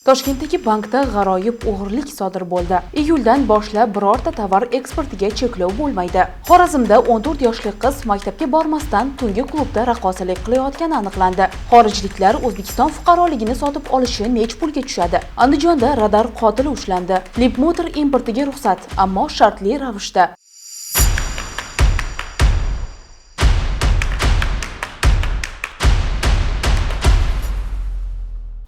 Toshkentdagi bankda g'aroyib o'g'irlik sodir bo'ldi. Iyuldan boshlab birorta tovar eksportiga cheklov bo'lmaydi. Xorazmda 14 yoshli qiz maktabga bormasdan tungi klubda raqqosalik qilayotgani aniqlandi. Xorijliklar O'zbekiston fuqaroligini sotib olishi nech pulga tushadi? Andijonda radar qotili ushlandi. Leapmotor importiga ruxsat, ammo shartli ravishda.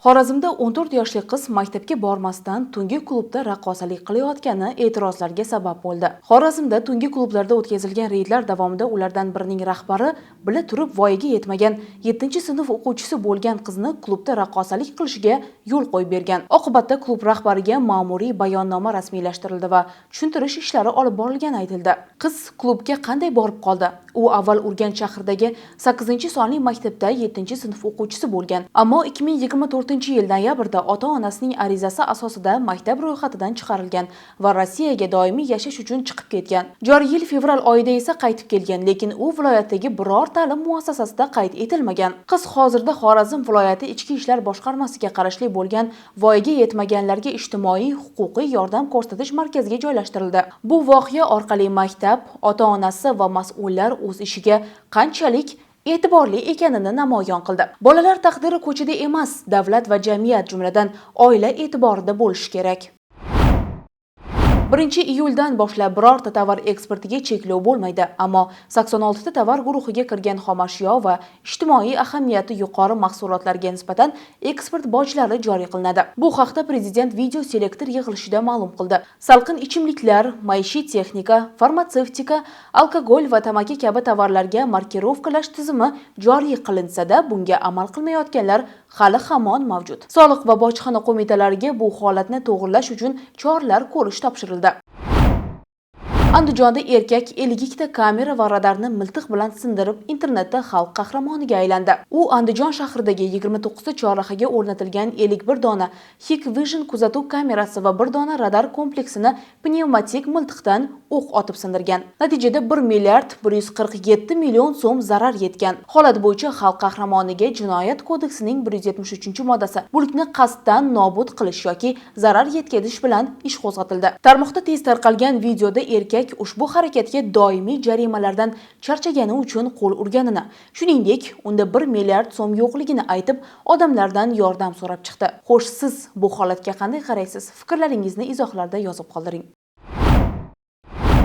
Xorazmda 14 yoshli qiz maktabga bormasdan tungi klubda raqqosalik qilayotgani e'tirozlarga sabab bo'ldi. Xorazmda tungi klublarda o'tkazilgan reydlar davomida ulardan birining rahbari bila turib voyaga yetmagan 7-sinf o'quvchisi bo'lgan qizni klubda raqqosalik qilishiga yo'l qo'yib bergan. Oqibatda klub rahbariga ma'muriy bayonnoma rasmiylashtirildi va tushuntirish ishlari olib borilgani aytildi. Qiz klubga qanday borib qoldi? U avval Urganch shahridagi 8-sonli maktabda 7-sinf o'quvchisi bo'lgan, ammo 2024-yil noyabrda ota-onasining arizasi asosida maktab ro'yxatidan chiqarilgan va Rossiyaga doimiy yashash uchun chiqib ketgan. Joriy yil fevral oyida esa qaytib kelgan, lekin u viloyatdagi biror ta'lim muassasasida qayd etilmagan. Qiz hozirda Xorazm viloyati Ichki ishlar boshqarmasiga qarashli bo'lgan voyaga yetmaganlarga ijtimoiy huquqiy yordam ko'rsatish markaziga joylashtirildi. Bu voqea orqali maktab, ota-onasi va mas'ullar o'z ishiga qanchalik e'tiborli ekanini namoyon qildi. Bolalar taqdiri ko'chada emas, davlat va jamiyat, jumladan oila e'tiborida bo'lishi kerak. 1-iyuldan boshlab birorta tovar eksportiga cheklov bo'lmaydi, ammo 86 ta tovar guruhiga kirgan xomashyo va ijtimoiy ahamiyati yuqori mahsulotlarga nisbatan eksport bojlari joriy qilinadi. Bu haqda prezident video selektor yig'ilishida ma'lum qildi. Salqin ichimliklar, maishiy texnika, farmatsevtika, alkogol va tamaki kabi tovarlarga markirovkalash tizimi joriy qilinsa-da, bunga amal qilmayotganlar hali hamon mavjud. Soliq va bojxona qo'mitalariga bu holatni to'g'rilash uchun choralar ko'rish topshirildi. Andijonda erkak 52 ta kamera va radarni miltiq bilan sindirib internetda xalq qahramoniga aylandi. U Andijon shahridagi 29 ta chorrahaga o'rnatilgan 51 dona Hikvision kuzatuv kamerasi va 1 dona radar kompleksini pnevmatik miltiqdan o'q otib sindirgan. Natijada 1 milliard 147 million so'm zarar yetgan. Holat bo'yicha xalq qahramoniga Jinoyat kodeksining 173-moddasi mulkni qasddan nobud qilish yoki zarar yetkazish bilan ish qo'zg'atildi. Tarmoqda tez tarqalgan videoda erkak ushbu harakatga doimiy jarimalardan charchagani uchun qo'l urganini, shuningdek, unda 1 milliard so'm yo'qligini aytib, odamlardan yordam so'rab chiqdi. Xo'sh, siz bu holatga qanday qaraysiz? Fikrlaringizni izohlarda yozib qoldiring.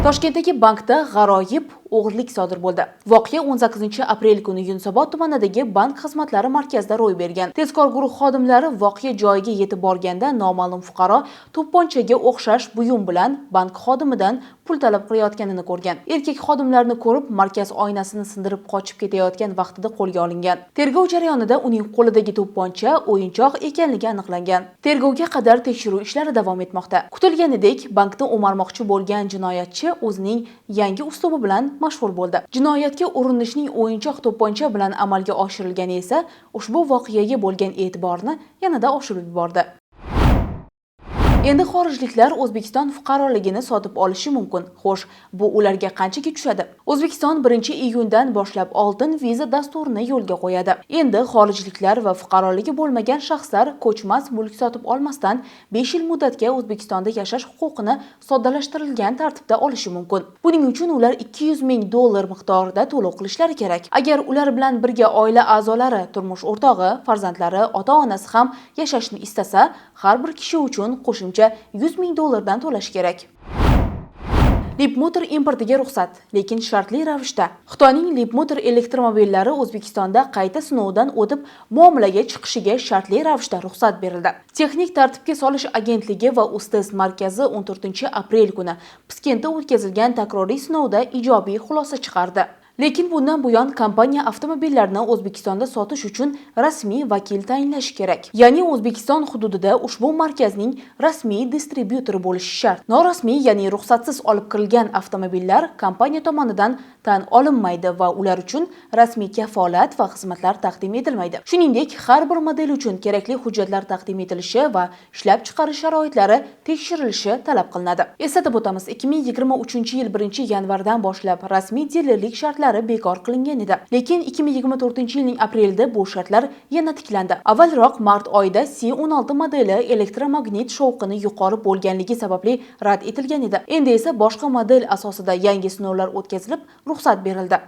Toshkentdagi bankda g'aroyib o'g'irlik sodir bo'ldi. Voqea 18-aprel kuni Yunusobod tumanidagi bank xizmatlari markazida ro'y bergan. Tezkor guruh xodimlari voqea joyiga yetib borganda noma'lum fuqaro to'pponchaga o'xshash buyum bilan bank xodimidan pul talab qilayotganini ko'rgan. Erkak xodimlarni ko'rib, markaz oynasini sindirib qochib ketayotgan vaqtida qo'lga olingan. Tergov jarayonida uning qo'lidagi to'pponcha o'yinchoq ekanligi aniqlangan. Tergovga qadar tekshiruv ishlari davom etmoqda. Kutilganidek, bankda o'marmoqchi bo'lgan jinoyatchi o'zining yangi uslubi bilan mashhur bo'ldi. Jinoyatga urinishning o'yinchoq to'pponcha bilan amalga oshirilgani esa ushbu voqeaga bo'lgan e'tiborni yanada oshirib yubordi. Endi xorijliklar O'zbekiston fuqaroligini sotib olishi mumkin. Xo'sh, bu ularga qanchaga tushadi? O'zbekiston 1-iyundan boshlab oltin viza dasturini yo'lga qo'yadi. Endi xorijliklar va fuqaroligi bo'lmagan shaxslar ko'chmas mulk sotib olmasdan 5 yil muddatga O'zbekistonda yashash huquqini soddalashtirilgan tartibda olishi mumkin. Buning uchun ular $200 ming miqdorida to'lov qilishlari kerak. Agar ular bilan birga oila a'zolari, turmush o'rtog'i, farzandlari, ota-onasi ham yashashni istasa, har bir kishi uchun qo'shimcha $100 ming dan to'lash kerak. Leapmotor importiga ruxsat, lekin shartli ravishda. Xitoyning Leapmotor elektromobillari O'zbekistonda qayta sinovdan o'tib, muomalaga chiqishiga shartli ravishda ruxsat berildi. Texnik tartibga solish agentligi va Ustest markazi 14-aprel kuni Piskentda o'tkazilgan takroriy sinovda ijobiy xulosa chiqardi. Lekin bundan buyon kompaniya avtomobillarni O'zbekistonda sotish uchun rasmiy vakil tayinlashi kerak. Ya'ni O'zbekiston hududida ushbu markazning rasmiy distribyutori bo'lishi shart. Norasmiy, ya'ni ruxsatsiz olib kirilgan avtomobillar kompaniya tomonidan tan olinmaydi va ular uchun rasmiy kafolat va xizmatlar taqdim etilmaydi. Shuningdek, har bir model uchun kerakli hujjatlar taqdim etilishi va ishlab chiqarish sharoitlari tekshirilishi talab qilinadi. Eslatib o'tamiz, 2023-yil 1-yanvardan boshlab rasmiy dilerlik shartlari shartlari bekor qilingan edi. Lekin 2024-yilning aprelida bu shartlar yana tiklandi. Avvalroq mart oyida C16 modeli elektromagnit shovqini yuqori bo'lganligi sababli rad etilgan edi. Endi esa boshqa model asosida yangi sinovlar o'tkazilib, ruxsat berildi.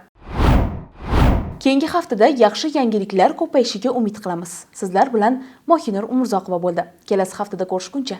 Keyingi haftada yaxshi yangiliklar ko'payishiga umid qilamiz. Sizlar bilan Mohinur Umurzoqova bo'ldi. Kelasi haftada ko'rishguncha